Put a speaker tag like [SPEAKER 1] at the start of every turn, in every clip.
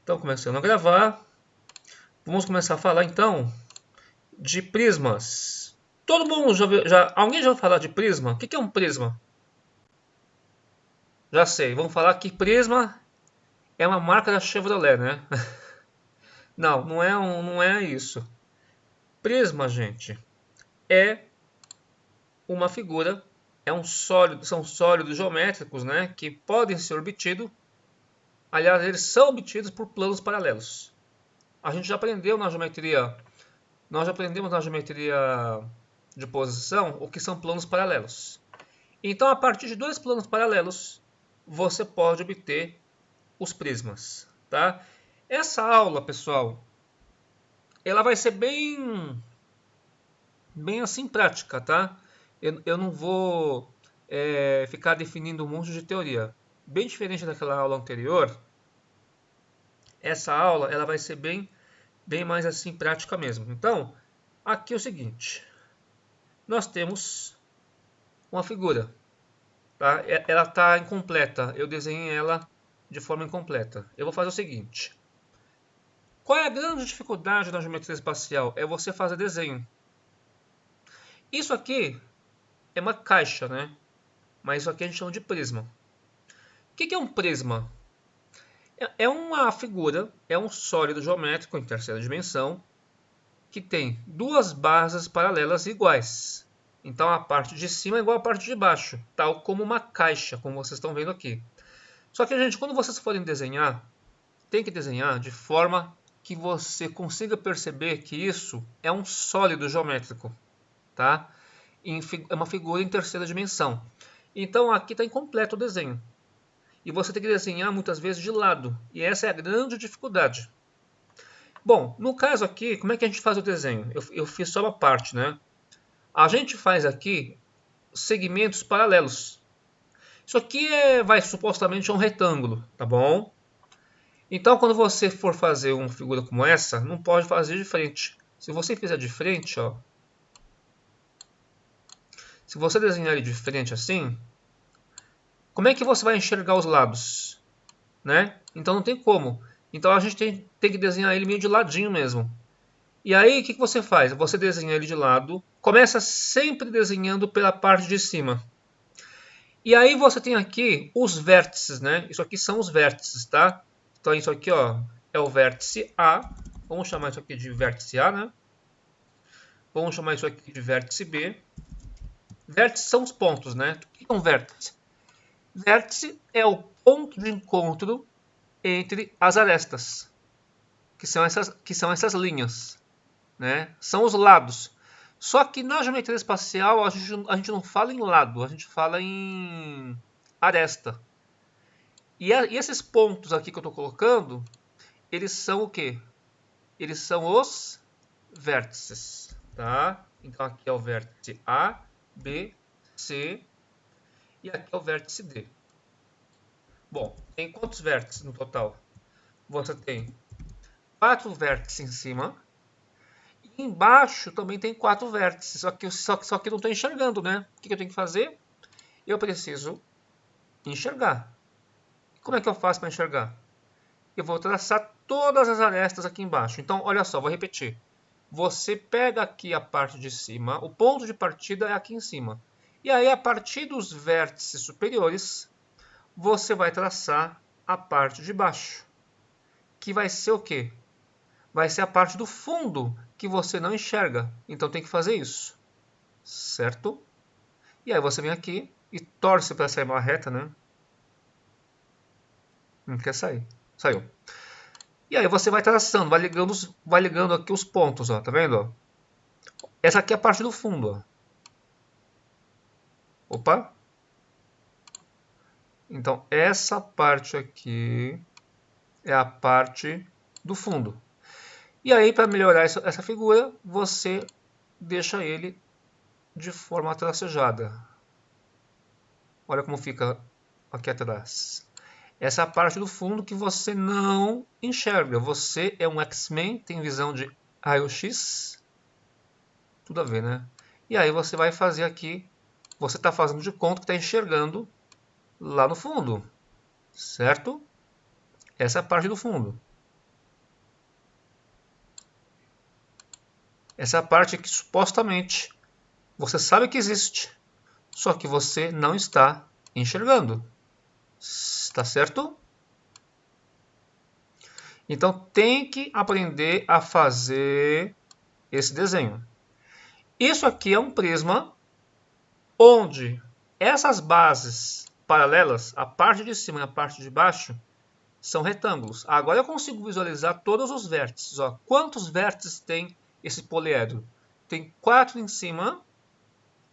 [SPEAKER 1] Então, começando a gravar, vamos começar a falar então de prismas. Todo mundo alguém já ouviu falar de prisma? O que é um prisma? Já sei, vamos falar que prisma é uma marca da Chevrolet, né? Não, não é isso. Prisma, gente, é uma figura, são sólidos geométricos, né, que podem ser obtidos. Aliás, eles são obtidos por planos paralelos. A gente já aprendeu na geometria Nós já aprendemos na geometria de posição o que são planos paralelos. Então, a partir de dois planos paralelos, você pode obter os prismas. Tá? Essa aula, pessoal, ela vai ser bem assim prática. Tá? Eu não vou ficar definindo um monte de teoria. Bem diferente daquela aula anterior, essa aula ela vai ser bem mais assim prática mesmo. Então, aqui é o seguinte. Nós temos uma figura. Tá? Ela está incompleta. Eu desenhei ela de forma incompleta. Eu vou fazer o seguinte. Qual é a grande dificuldade da geometria espacial? É você fazer desenho. Isso aqui é uma caixa, né? Mas isso aqui a gente chama de prisma. O que é um prisma? É uma figura, é um sólido geométrico em terceira dimensão que tem duas bases paralelas iguais. Então a parte de cima é igual à parte de baixo, tal como uma caixa, como vocês estão vendo aqui. Só que, gente, quando vocês forem desenhar, tem que desenhar de forma que você consiga perceber que isso é um sólido geométrico, tá? É uma figura em terceira dimensão. Então aqui está incompleto o desenho. E você tem que desenhar muitas vezes de lado. E essa é a grande dificuldade. Bom, no caso aqui, como é que a gente faz o desenho? Eu fiz só uma parte, né? A gente faz aqui segmentos paralelos. Isso aqui vai supostamente a um retângulo, tá bom? Então, quando você for fazer uma figura como essa, não pode fazer de frente. Se você fizer de frente, ó, se você desenhar ele de frente assim, como é que você vai enxergar os lados? Né? Então não tem como. Então a gente tem que desenhar ele meio de ladinho mesmo. E aí, o que você faz? Você desenha ele de lado, começa sempre desenhando pela parte de cima. E aí você tem aqui os vértices, né? Isso aqui são os vértices, tá? Então isso aqui, ó, é o vértice A. Vamos chamar isso aqui de vértice A, né? Vamos chamar isso aqui de vértice B. Vértices são os pontos, né? O que é um vértice? Vértice é o ponto de encontro entre as arestas, que são essas linhas, né? São os lados. Só que na geometria espacial a gente não fala em lado, a gente fala em aresta. E esses pontos aqui que eu estou colocando, eles são o quê? Eles são os vértices, tá? Então aqui é o vértice A, B, C e aqui é o vértice D. Bom, tem quantos vértices no total? Você tem 4 vértices em cima e embaixo também tem 4 vértices, só que eu não estou enxergando, né? O que eu tenho que fazer? Eu preciso enxergar. Como é que eu faço para enxergar? Eu vou traçar todas as arestas aqui embaixo. Então, olha só, vou repetir. Você pega aqui a parte de cima, o ponto de partida é aqui em cima. E aí, a partir dos vértices superiores, você vai traçar a parte de baixo. Que vai ser o quê? Vai ser a parte do fundo que você não enxerga. Então tem que fazer isso. Certo? E aí você vem aqui e torce para sair uma reta, né? Não quer sair. Saiu. E aí você vai traçando, vai ligando aqui os pontos, ó, tá vendo? Essa aqui é a parte do fundo, ó. Opa! Então essa parte aqui é a parte do fundo. E aí, para melhorar essa figura, você deixa ele de forma tracejada. Olha como fica aqui atrás. Essa é a parte do fundo que você não enxerga. Você é um X-Men, tem visão de raio-x. Tudo a ver, né? E aí você vai fazer aqui, você está fazendo de conta que está enxergando lá no fundo. Certo? Essa é a parte do fundo. Essa parte que supostamente você sabe que existe, só que você não está enxergando. Está certo? Então tem que aprender a fazer esse desenho. Isso aqui é um prisma onde essas bases paralelas, a parte de cima e a parte de baixo, são retângulos. Agora eu consigo visualizar todos os vértices. Ó. Quantos vértices tem esse poliedro? Tem 4 em cima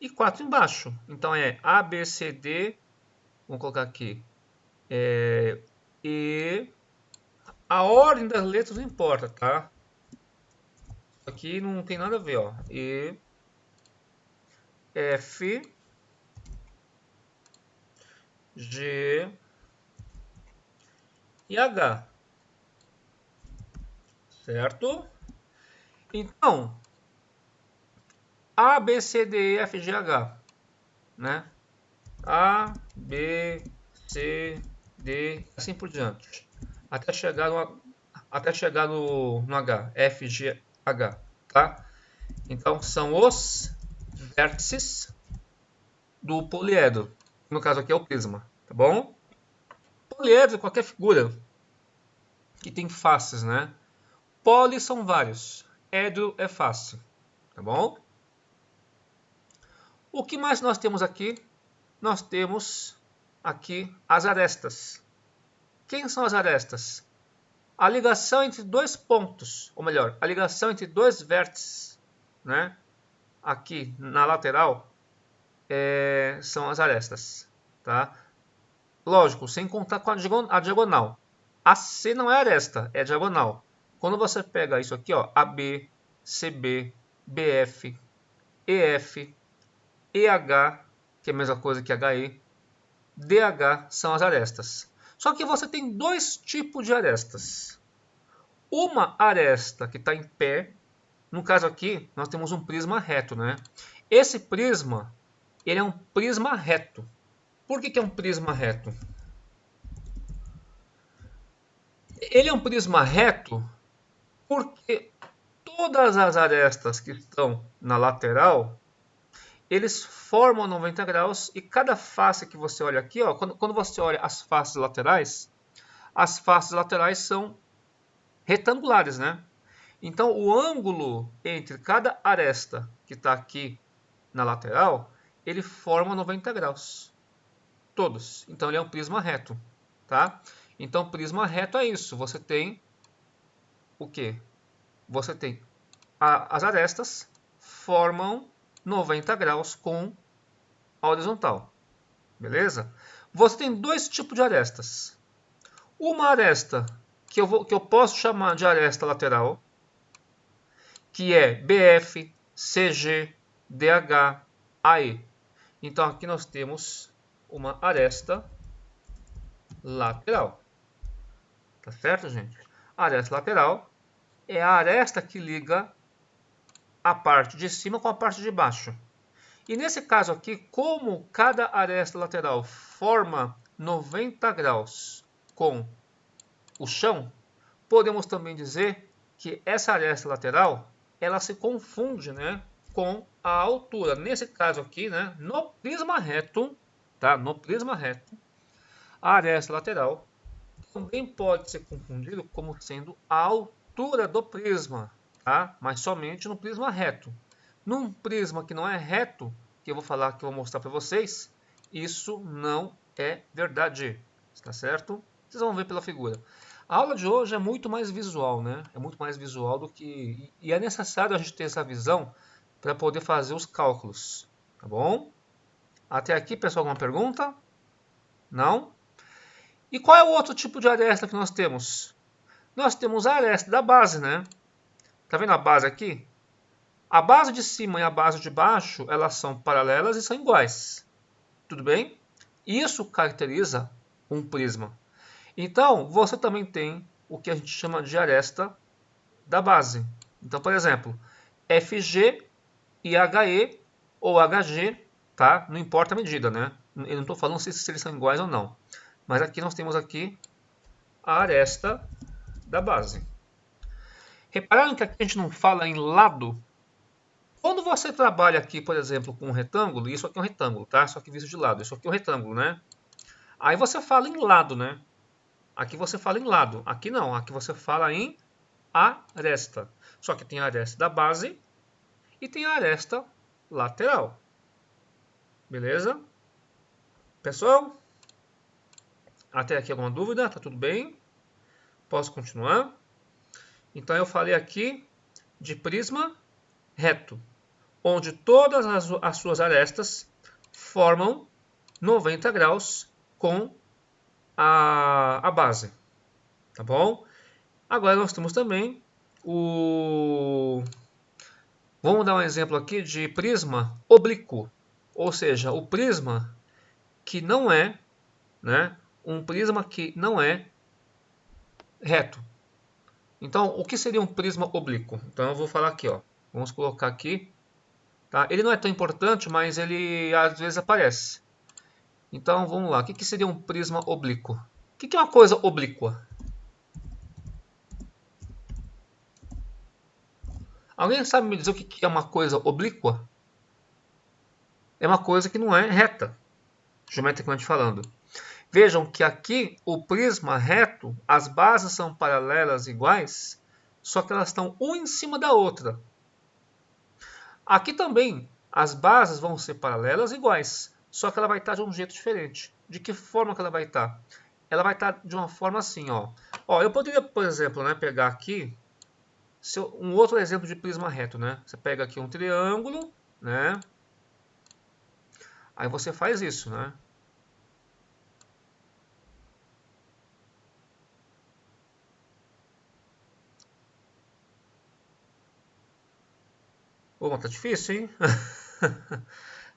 [SPEAKER 1] e 4 embaixo. Então é A, B, C, D. Vamos colocar aqui. E a ordem das letras não importa, tá? Aqui não tem nada a ver, ó. E, F, G e H. Certo? Então, A, B, C, D, E, F, G, H. Né? A, B, C, D, assim por diante. Até chegar no H. F, G, H. Tá? Então, são os vértices do poliedro. No caso aqui é o prisma. Tá bom? Poliedro é qualquer figura que tem faces, né? Poli são vários. Edro é face. Tá bom? O que mais nós temos aqui? Nós temos aqui as arestas. Quem são as arestas? A ligação entre dois pontos, ou melhor, a ligação entre dois vértices, né? Aqui na lateral, são as arestas, tá? Lógico, sem contar com a diagonal. A C não é aresta, é diagonal. Quando você pega isso aqui, ó, AB, CB, BF, EF, EH, que é a mesma coisa que HE, DH são as arestas. Só que você tem dois tipos de arestas. Uma aresta que está em pé, no caso aqui, nós temos um prisma reto, né? Esse prisma, ele é um prisma reto. Por que é um prisma reto? Ele é um prisma reto porque todas as arestas que estão na lateral, eles formam 90 graus e cada face que você olha aqui, ó, quando você olha as faces laterais são retangulares, né? Então o ângulo entre cada aresta que está aqui na lateral, ele forma 90 graus. Todos. Então ele é um prisma reto, tá? Então prisma reto é isso. Você tem o quê? Você tem as arestas formam 90 graus com a horizontal. Beleza? Você tem dois tipos de arestas. Uma aresta que eu posso chamar de aresta lateral, que é BF, CG, DH, AE. Então aqui nós temos uma aresta lateral. Tá certo, gente? A aresta lateral é a aresta que liga a parte de cima com a parte de baixo. E nesse caso aqui, como cada aresta lateral forma 90 graus com o chão, podemos também dizer que essa aresta lateral ela se confunde, né, com a altura. Nesse caso aqui, né, no prisma reto, tá? No prisma reto, a aresta lateral também pode ser confundido como sendo a altura do prisma, tá? Mas somente no prisma reto. Num prisma que não é reto, que eu vou mostrar para vocês, isso não é verdade, está certo? Vocês vão ver pela figura. A aula de hoje é muito mais visual, né? É muito mais visual do que... E é necessário a gente ter essa visão para poder fazer os cálculos, tá bom? Até aqui, pessoal, alguma pergunta? Não? E qual é o outro tipo de aresta que nós temos? Nós temos a aresta da base, né? Tá vendo a base aqui? A base de cima e a base de baixo, elas são paralelas e são iguais. Tudo bem? Isso caracteriza um prisma. Então, você também tem o que a gente chama de aresta da base. Então, por exemplo, FG e HE ou HG, tá? Não importa a medida, né? Eu não estou falando se eles são iguais ou não. Mas aqui nós temos aqui a aresta da base. Repararam que aqui a gente não fala em lado? Quando você trabalha aqui, por exemplo, com um retângulo, isso aqui é um retângulo, tá? Só que visto de lado, isso aqui é um retângulo, né? Aí você fala em lado, né? Aqui você fala em lado, aqui não, aqui você fala em aresta. Só que tem a aresta da base e tem a aresta lateral. Beleza? Pessoal, até aqui alguma dúvida? Tá tudo bem? Posso continuar? Então eu falei aqui de prisma reto, onde todas as suas arestas formam 90 graus com a base. Tá bom? Agora nós temos também o... Vamos dar um exemplo aqui de prisma oblíquo, ou seja, o prisma que não é, né, um prisma que não é reto. Então, o que seria um prisma oblíquo? Então, eu vou falar aqui, ó. Vamos colocar aqui, tá? Ele não é tão importante, mas ele às vezes aparece. Então, vamos lá. O que seria um prisma oblíquo? O que é uma coisa oblíqua? Alguém sabe me dizer o que é uma coisa oblíqua? É uma coisa que não é reta, geometricamente falando. Vejam que aqui o prisma reto, as bases são paralelas iguais, só que elas estão uma em cima da outra. Aqui também as bases vão ser paralelas iguais, só que ela vai estar de um jeito diferente. De que forma que ela vai estar? Ela vai estar de uma forma assim, ó. Ó, eu poderia, por exemplo, né, pegar aqui um outro exemplo de prisma reto, né? Você pega aqui um triângulo, né? Aí você faz isso, né? Pô, tá difícil, hein?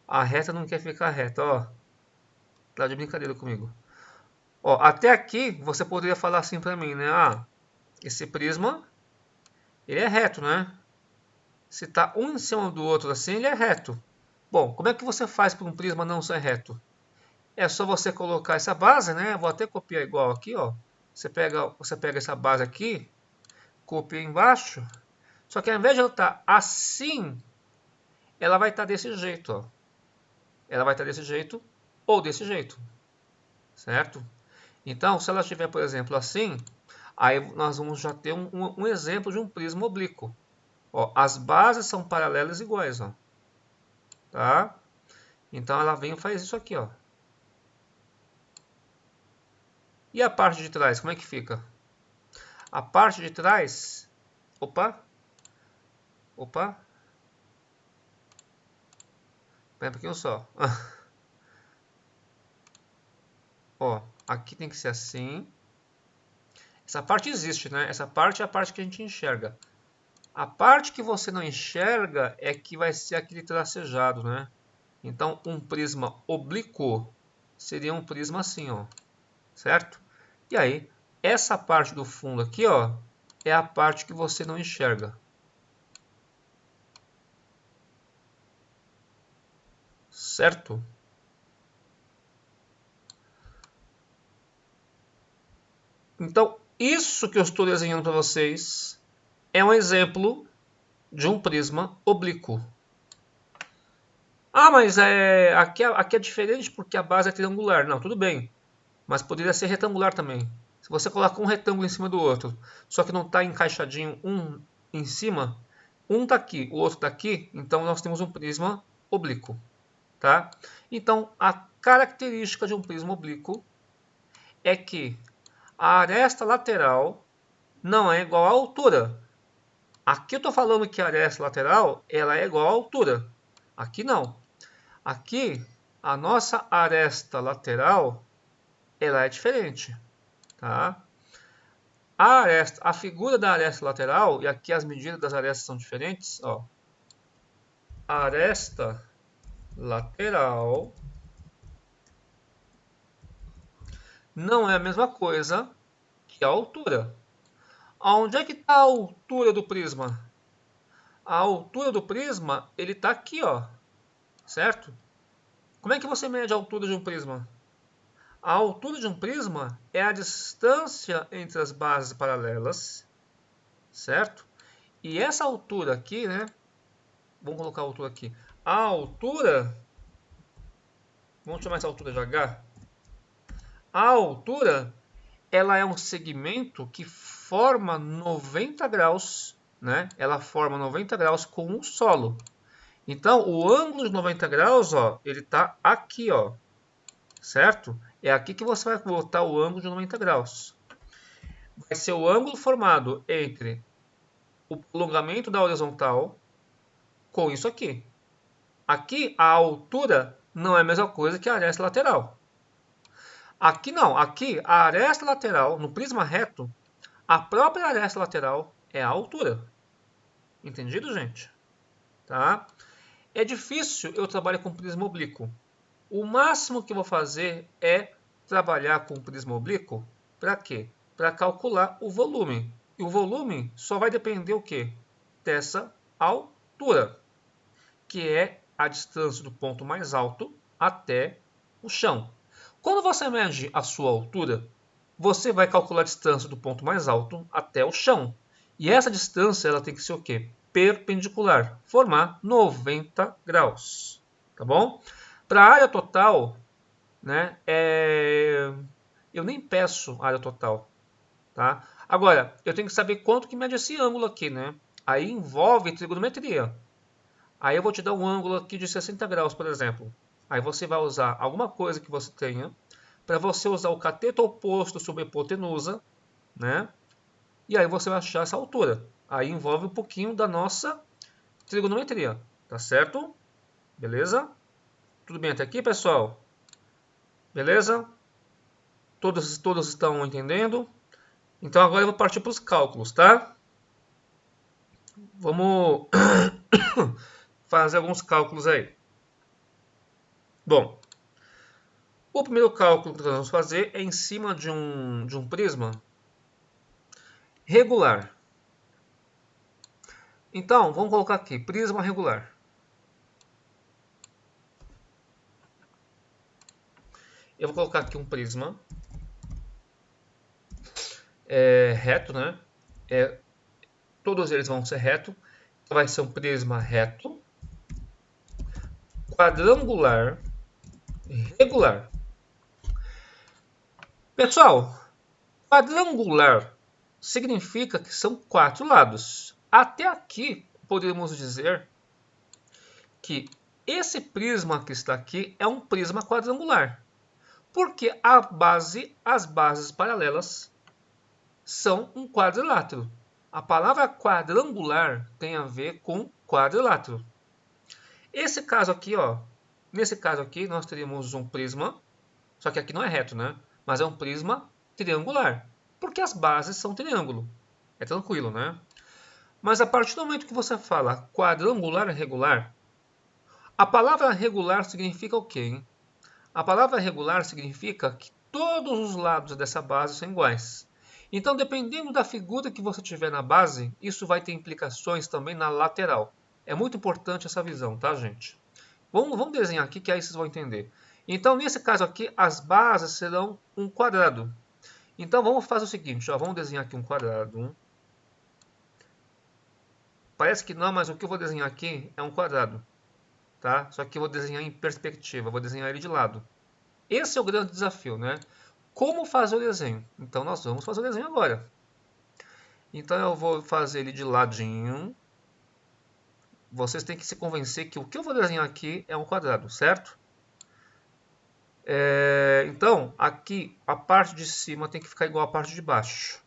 [SPEAKER 1] A reta não quer ficar reta, ó. Tá de brincadeira comigo. Ó, até aqui você poderia falar assim pra mim, né? Ah, esse prisma, ele é reto, né? Se tá um em cima do outro assim, ele é reto. Bom, como é que você faz para um prisma não ser reto? É só você colocar essa base, né? Vou até copiar igual aqui, ó. Você pega essa base aqui, copia embaixo. Só que ao invés de ela estar assim, ela vai estar desse jeito, ó. Ela vai estar desse jeito ou desse jeito, certo? Então, se ela estiver, por exemplo, assim, aí nós vamos já ter um exemplo de um prisma oblíquo. Ó, as bases são paralelas iguais, ó. Tá? Então ela vem e faz isso aqui, ó. E a parte de trás, como é que fica? A parte de trás... Opa! Opa! Espera um pouquinho só. Ó, aqui tem que ser assim. Essa parte existe, né? Essa parte é a parte que a gente enxerga. A parte que você não enxerga é que vai ser aquele tracejado, né? Então, um prisma oblíquo seria um prisma assim, ó. Certo? E aí, essa parte do fundo aqui, ó, é a parte que você não enxerga. Certo? Então, isso que eu estou desenhando para vocês é um exemplo de um prisma oblíquo. Ah, mas aqui é diferente porque a base é triangular. Não, tudo bem. Mas poderia ser retangular também. Se você coloca um retângulo em cima do outro, só que não está encaixadinho um em cima, um está aqui, o outro está aqui, então nós temos um prisma oblíquo. Tá? Então, a característica de um prisma oblíquo é que a aresta lateral não é igual à altura. Aqui eu estou falando que a aresta lateral ela é igual à altura. Aqui não. Aqui, a nossa aresta lateral ela é diferente. Tá? A figura da aresta lateral, e aqui as medidas das arestas são diferentes. Ó. A aresta lateral não é a mesma coisa que a altura. Onde é que está a altura do prisma? A altura do prisma, ele está aqui, ó, certo? Como é que você mede a altura de um prisma? A altura de um prisma é a distância entre as bases paralelas, certo? E essa altura aqui, né, Vamos colocar a altura aqui. A altura, vamos chamar essa altura de H. A altura, ela é um segmento que forma 90 graus, né? Ela forma 90 graus com o solo. Então, o ângulo de 90 graus, ó, ele está aqui, ó, certo? É aqui que você vai botar o ângulo de 90 graus. Vai ser o ângulo formado entre o prolongamento da horizontal com isso aqui. Aqui, a altura não é a mesma coisa que a aresta lateral. Aqui não, aqui a aresta lateral, no prisma reto, a própria aresta lateral é a altura. Entendido, gente? Tá? É difícil eu trabalhar com prisma oblíquo. O máximo que eu vou fazer é trabalhar com prisma oblíquo. Para quê? Para calcular o volume. E o volume só vai depender o quê? Dessa altura, que é a distância do ponto mais alto até o chão. Quando você mede a sua altura, você vai calcular a distância do ponto mais alto até o chão. E essa distância ela tem que ser o quê? Perpendicular, formar 90 graus. Tá bom? Para a área total, né, eu nem peço área total. Tá? Agora, eu tenho que saber quanto que mede esse ângulo aqui. Né? Aí envolve trigonometria. Aí eu vou te dar um ângulo aqui de 60 graus, por exemplo. Aí você vai usar alguma coisa que você tenha para você usar o cateto oposto sobre a hipotenusa, né? E aí você vai achar essa altura. Aí envolve um pouquinho da nossa trigonometria, tá certo? Beleza? Tudo bem até aqui, pessoal? Beleza? Todos estão entendendo? Então agora eu vou partir para os cálculos, tá? Vamos fazer alguns cálculos aí. Bom, o primeiro cálculo que nós vamos fazer é em cima de um prisma regular. Então, vamos colocar aqui, prisma regular. Eu vou colocar aqui um prisma reto, né? Todos eles vão ser reto. Então, vai ser um prisma reto, quadrangular, regular. Pessoal, quadrangular significa que são 4 lados. Até aqui, podemos dizer que esse prisma que está aqui é um prisma quadrangular. Porque as bases paralelas são um quadrilátero. A palavra quadrangular tem a ver com quadrilátero. Esse caso aqui, ó, nesse caso aqui, nós teríamos um prisma, só que aqui não é reto, né? Mas é um prisma triangular, porque as bases são triângulo. É tranquilo, né? Mas a partir do momento que você fala quadrangular regular, a palavra regular significa o quê? Hein? A palavra regular significa que todos os lados dessa base são iguais. Então, dependendo da figura que você tiver na base, isso vai ter implicações também na lateral. É muito importante essa visão, tá, gente? Vamos desenhar aqui que aí vocês vão entender. Então, nesse caso aqui, as bases serão um quadrado. Então, vamos fazer o seguinte, ó, vamos desenhar aqui um quadrado. Parece que não, mas o que eu vou desenhar aqui é um quadrado. Tá? Só que eu vou desenhar em perspectiva, vou desenhar ele de lado. Esse é o grande desafio, né? Como fazer o desenho? Então, nós vamos fazer o desenho agora. Então, eu vou fazer ele de ladinho. Vocês têm que se convencer que o que eu vou desenhar aqui é um quadrado, certo? Então, aqui a parte de cima tem que ficar igual à parte de baixo.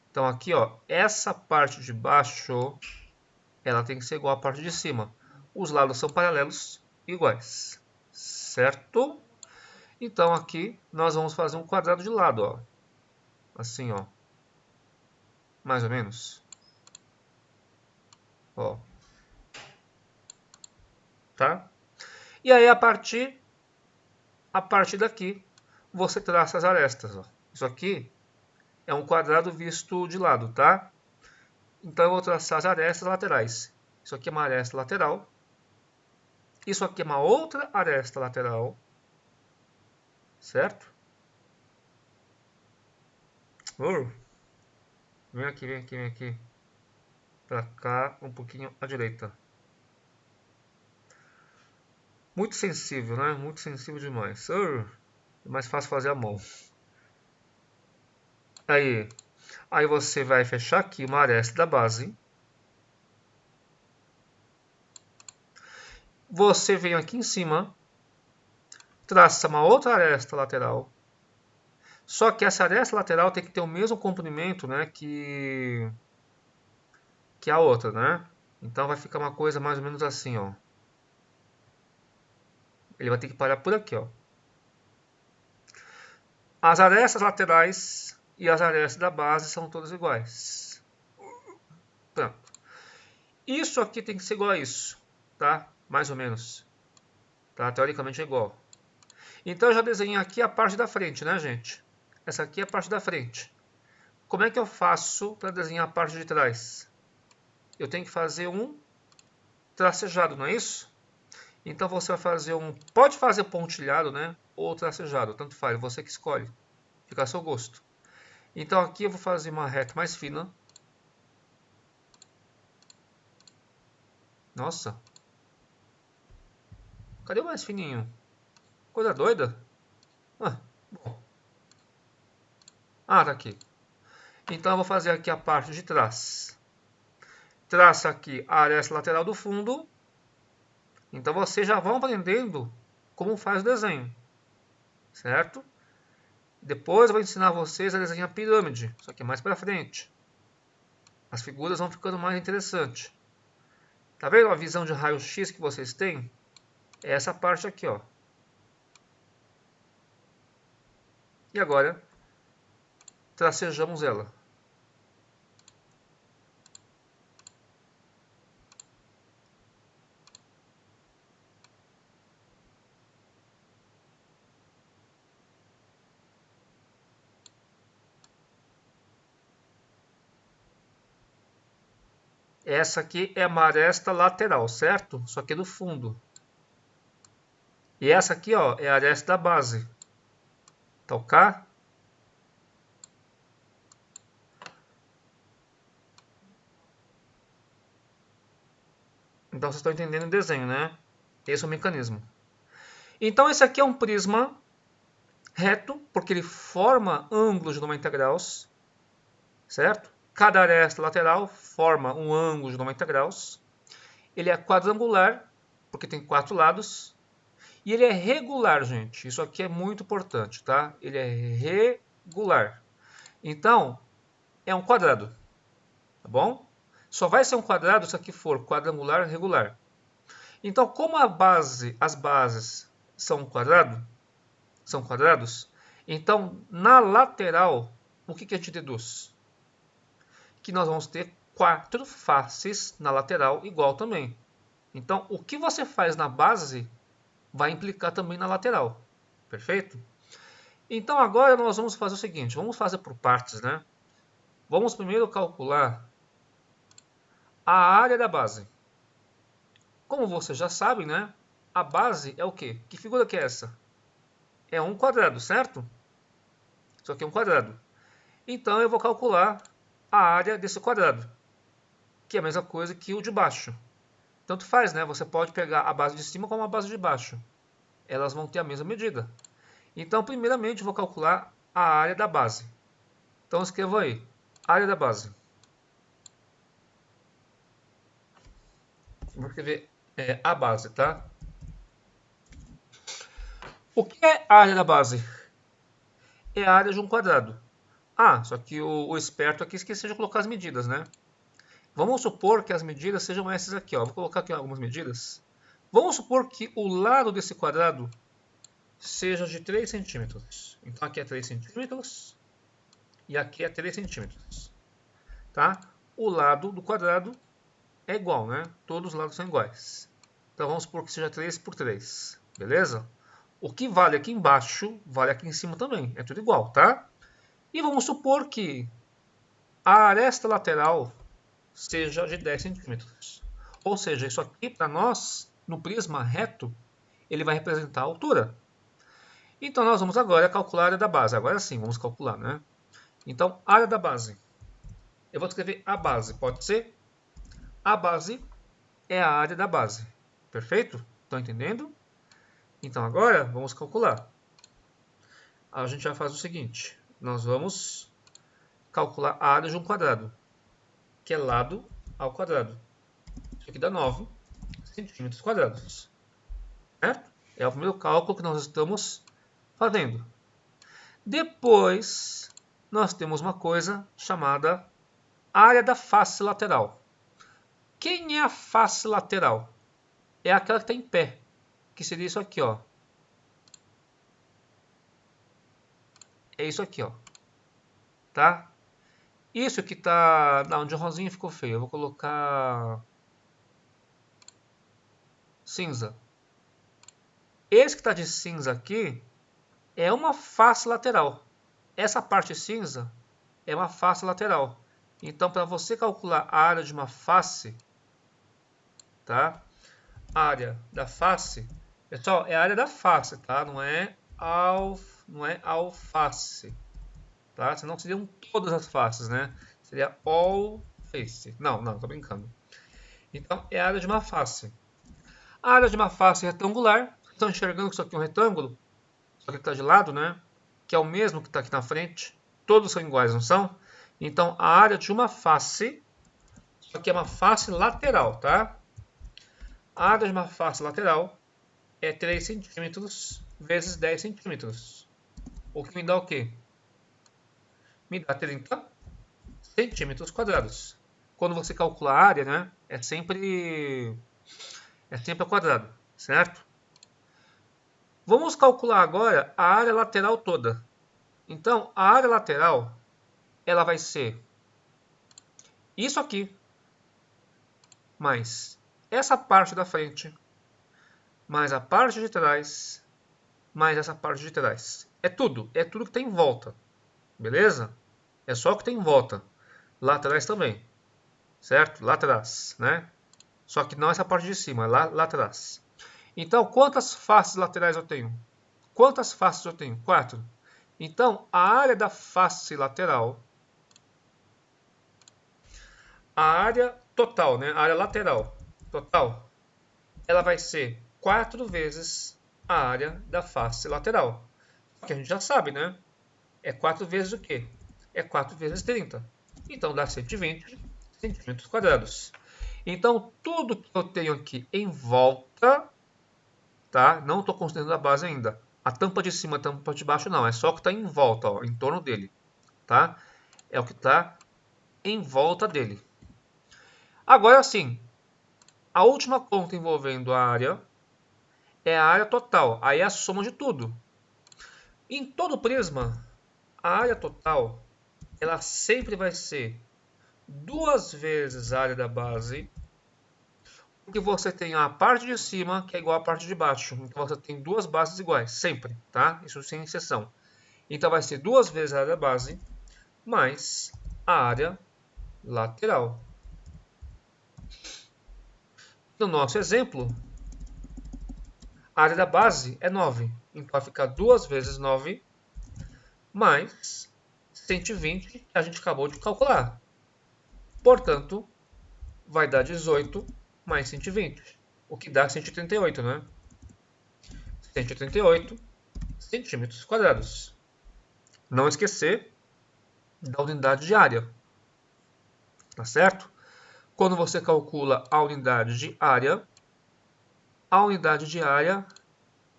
[SPEAKER 1] Então, aqui, ó, essa parte de baixo, ela tem que ser igual à parte de cima. Os lados são paralelos, iguais, certo? Então, aqui nós vamos fazer um quadrado de lado, ó. Assim, ó. Mais ou menos. Ó. Tá? E aí, a partir daqui, você traça as arestas, ó. Isso aqui é um quadrado visto de lado, tá? Então, eu vou traçar as arestas laterais. Isso aqui é uma aresta lateral. Isso aqui é uma outra aresta lateral. Certo? Vem aqui, vem aqui, vem aqui. Pra cá, um pouquinho à direita. Muito sensível, né? Muito sensível demais. É mais fácil fazer a mão. Aí você vai fechar aqui uma aresta da base. Você vem aqui em cima, traça uma outra aresta lateral. Só que essa aresta lateral tem que ter o mesmo comprimento, né, que a outra, né? Então vai ficar uma coisa mais ou menos assim, ó. Ele vai ter que parar por aqui, ó. As arestas laterais e as arestas da base são todas iguais. Pronto. Isso aqui tem que ser igual a isso, tá? Mais ou menos. Tá? Teoricamente é igual. Então eu já desenhei aqui a parte da frente, né, gente? Essa aqui é a parte da frente. Como é que eu faço para desenhar a parte de trás? Eu tenho que fazer um tracejado, não é isso? Então você vai fazer um... Pode fazer pontilhado, né? Ou tracejado, tanto faz, você que escolhe. Fica a seu gosto. Então aqui eu vou fazer uma reta mais fina. Nossa. Cadê o mais fininho? Coisa doida. Bom. Tá aqui. Então eu vou fazer aqui a parte de trás. Traça aqui a aresta lateral do fundo. Então vocês já vão aprendendo como faz o desenho. Certo? Depois eu vou ensinar vocês a desenhar pirâmide. Só que mais para frente. As figuras vão ficando mais interessantes. Tá vendo a visão de raio-x que vocês têm? É essa parte aqui, ó. E agora, tracejamos ela. Essa aqui é uma aresta lateral, certo? Só que é do fundo. E essa aqui, ó, é a aresta da base. Tá ok? Então vocês estão entendendo o desenho, né? Esse é o mecanismo. Então esse aqui é um prisma reto, porque ele forma ângulos de 90 graus, certo? Cada aresta lateral forma um ângulo de 90 graus. Ele é quadrangular, porque tem 4 lados. E ele é regular, gente. Isso aqui é muito importante, tá? Ele é regular. Então, é um quadrado, tá bom? Só vai ser um quadrado se aqui for quadrangular regular. Então, como as bases são quadrados, então na lateral, o que a gente deduz? Que nós vamos ter 4 faces na lateral igual também. Então, o que você faz na base vai implicar também na lateral. Perfeito? Então, agora nós vamos fazer o seguinte. Vamos fazer por partes, né? Vamos primeiro calcular a área da base. Como vocês já sabem, né? A base é o quê? Que figura que é essa? É um quadrado, certo? Isso aqui é um quadrado. Então, eu vou calcular a área desse quadrado, que é a mesma coisa que o de baixo. Tanto faz, né? Você pode pegar a base de cima como a base de baixo. Elas vão ter a mesma medida. Então, primeiramente, eu vou calcular a área da base. Então, escrevo aí, área da base. Vou escrever a base, tá? O que é a área da base? É a área de um quadrado. Só que o esperto aqui esqueceu de colocar as medidas, né? Vamos supor que as medidas sejam essas aqui, ó. Vou colocar aqui algumas medidas. Vamos supor que o lado desse quadrado seja de 3 centímetros. Então aqui é 3 centímetros e aqui é 3 centímetros. Tá? O lado do quadrado é igual, né? Todos os lados são iguais. Então vamos supor que seja 3 por 3. Beleza? O que vale aqui embaixo, vale aqui em cima também. É tudo igual, tá? E vamos supor que a aresta lateral seja de 10 centímetros. Ou seja, isso aqui para nós, no prisma reto, ele vai representar a altura. Então nós vamos agora calcular a área da base. Agora sim, vamos calcular, né? Então, área da base. Eu vou escrever a base, pode ser? A base é a área da base. Perfeito? Estão entendendo? Então agora vamos calcular. A gente vai fazer o seguinte, nós vamos calcular a área de um quadrado, que é lado ao quadrado. Isso aqui dá 9 centímetros quadrados. Certo? É o primeiro cálculo que nós estamos fazendo. Depois, nós temos uma coisa chamada área da face lateral. Quem é a face lateral? É aquela que está em pé, que seria isso aqui, ó. É isso aqui, ó. Tá? Isso que tá... Não, onde o rosinha ficou feio. Eu vou colocar... cinza. Esse que está de cinza aqui é uma face lateral. Essa parte cinza é uma face lateral. Então, para você calcular a área de uma face, tá? A área da face, pessoal, é a área da face, tá? Não é alface, tá? Senão seriam todas as faces, né? Seria all face. Não, tô brincando. Então, é a área de uma face. A área de uma face retangular, estão enxergando que isso aqui é um retângulo? Só que está de lado, né? Que é o mesmo que está aqui na frente. Todos são iguais, não são? Então, a área de uma face, só que é uma face lateral, tá? A área de uma face lateral é 3 centímetros vezes 10 centímetros. O que me dá o quê? Me dá 30 centímetros quadrados. Quando você calcula a área, né? É sempre ao quadrado, certo? Vamos calcular agora a área lateral toda. Então, a área lateral, ela vai ser isso aqui, mais essa parte da frente, mais a parte de trás, mais essa parte de trás. É tudo que tem em volta, beleza? É só o que tem em volta. Lá atrás também, certo? Lá atrás, né? Só que não essa parte de cima, lá atrás. Então, quantas faces laterais eu tenho? Quantas faces eu tenho? 4. Então, a área da face lateral, a área total, né? A área lateral total, ela vai ser 4 vezes a área da face lateral. Que a gente já sabe, né? É 4 vezes o quê? É 4 vezes 30. Então, dá 120 centímetros quadrados. Então, tudo que eu tenho aqui em volta, tá? Não estou considerando a base ainda. A tampa de cima, a tampa de baixo, não. É só o que está em volta, ó, em torno dele, tá? É o que está em volta dele. Agora sim, a última conta envolvendo a área é a área total. Aí é a soma de tudo. Em todo prisma, a área total, ela sempre vai ser 2 vezes a área da base, porque você tem a parte de cima que é igual à parte de baixo. Então você tem duas bases iguais, sempre, tá? Isso sem exceção. Então vai ser 2 vezes a área da base mais a área lateral. No nosso exemplo, a área da base é 9. Então vai ficar 2 vezes 9 mais 120 que a gente acabou de calcular. Portanto, vai dar 18 mais 120, o que dá 138, né? 138 centímetros quadrados. Não esquecer da unidade de área, tá certo? Quando você calcula a unidade de área,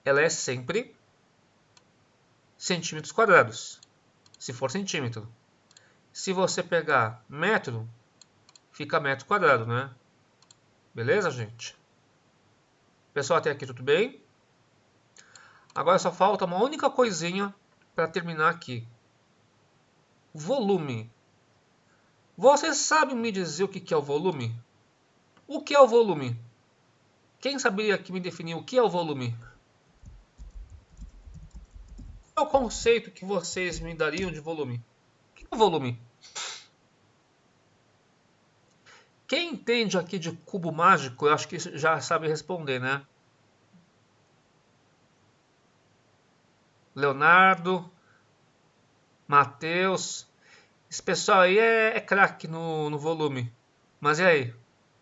[SPEAKER 1] ela é sempre centímetros quadrados, se for centímetro. Se você pegar metro, fica metro quadrado, né? Beleza, gente? Pessoal, até aqui tudo bem? Agora só falta uma única coisinha para terminar aqui. Volume. Você sabe me dizer o que é o volume? O que é o volume? Quem saberia aqui me definir o que é o volume? Qual é o conceito que vocês me dariam de volume? O que é o volume? Quem entende aqui de cubo mágico, eu acho que já sabe responder, né? Leonardo, Matheus. Esse pessoal aí é craque no volume. Mas e aí?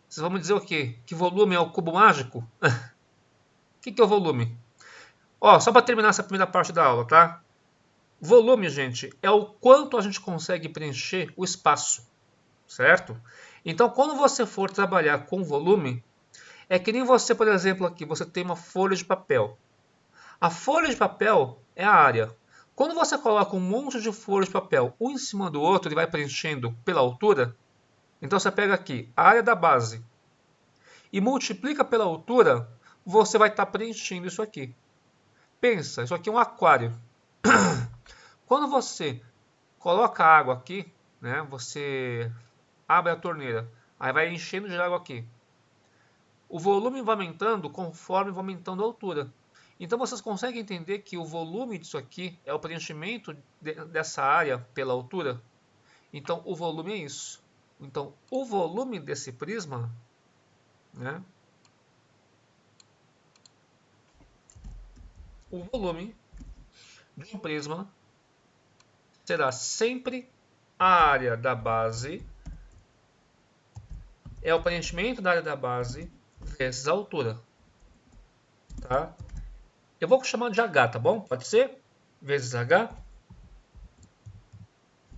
[SPEAKER 1] Vocês vão me dizer o quê? Que volume é o cubo mágico? O que é o volume? Ó, só para terminar essa primeira parte da aula, tá? Volume, gente, é o quanto a gente consegue preencher o espaço, certo? Então, quando você for trabalhar com volume, é que nem você, por exemplo, aqui, você tem uma folha de papel. A folha de papel é a área. Quando você coloca um monte de folhas de papel um em cima do outro e vai preenchendo pela altura, então você pega aqui a área da base e multiplica pela altura, você vai estar preenchendo isso aqui. Pensa, isso aqui é um aquário. Quando você coloca água aqui, né, você abre a torneira, aí vai enchendo de água aqui. O volume vai aumentando conforme vai aumentando a altura. Então vocês conseguem entender que o volume disso aqui é o preenchimento dessa área pela altura? Então o volume é isso. Então o volume desse prisma, né? O volume de um prisma será sempre a área da base, é o preenchimento da área da base vezes a altura, tá? Eu vou chamar de H, tá bom? Pode ser? Vezes H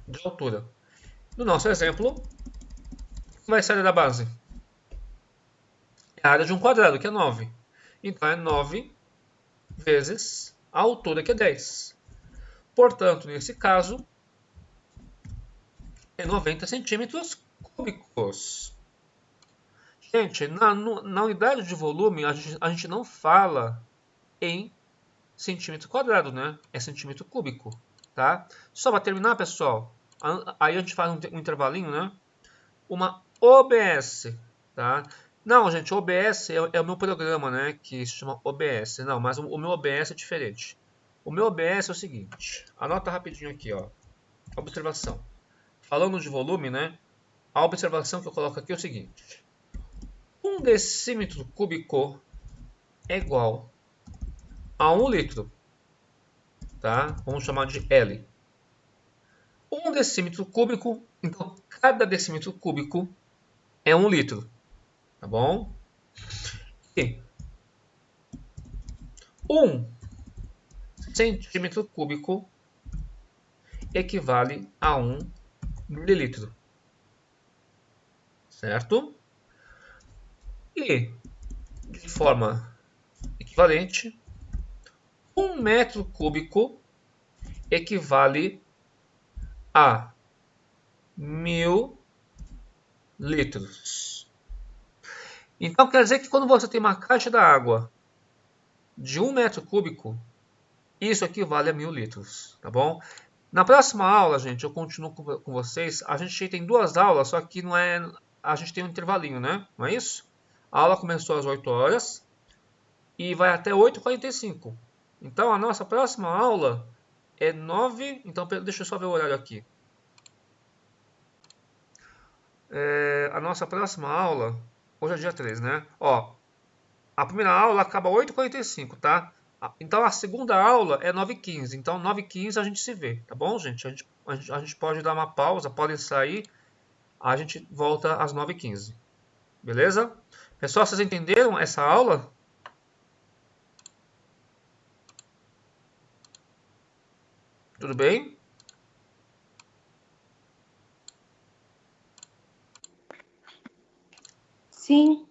[SPEAKER 1] de altura. No nosso exemplo, vai ser a área da base? É a área de um quadrado, que é 9. Então é 9 vezes a altura, que é 10. Portanto, nesse caso, é 90 centímetros cúbicos. Gente, na unidade de volume, a gente não fala em centímetro quadrado, né? É centímetro cúbico, tá? Só para terminar, pessoal, aí a gente faz um intervalinho, né? Uma OBS, tá? Não, gente, OBS é o meu programa, né? Que se chama OBS. Não, mas o meu OBS é diferente. O meu OBS é o seguinte. Anota rapidinho aqui, ó. Observação. Falando de volume, né? A observação que eu coloco aqui é o seguinte. 1 decímetro cúbico é igual a 1 litro, tá? Vamos chamar de L. 1 decímetro cúbico, então cada decímetro cúbico é 1 litro, tá bom? E 1 centímetro cúbico equivale a 1 mililitro, certo? E, de forma equivalente, 1 metro cúbico equivale a 1000 litros. Então quer dizer que quando você tem uma caixa d'água de 1 metro cúbico, isso equivale a 1000 litros, tá bom? Na próxima aula, gente, eu continuo com vocês. A gente tem duas aulas, só que não é. A gente tem um intervalinho, né? Não é isso? A aula começou às 8 horas e vai até 8h45. Então a nossa próxima aula é 9. Então deixa eu só ver o horário aqui. A nossa próxima aula, hoje é dia 3, né? Ó, a primeira aula acaba 8h45, tá? Então a segunda aula é 9h15. Então 9h15 a gente se vê, tá bom, gente? A gente pode dar uma pausa, podem sair. A gente volta às 9h15. Beleza? Pessoal, vocês entenderam essa aula? Tudo bem?
[SPEAKER 2] Sim.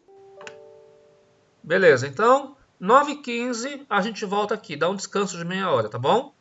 [SPEAKER 1] Beleza, então 9h15 a gente volta aqui, dá um descanso de meia hora, tá bom?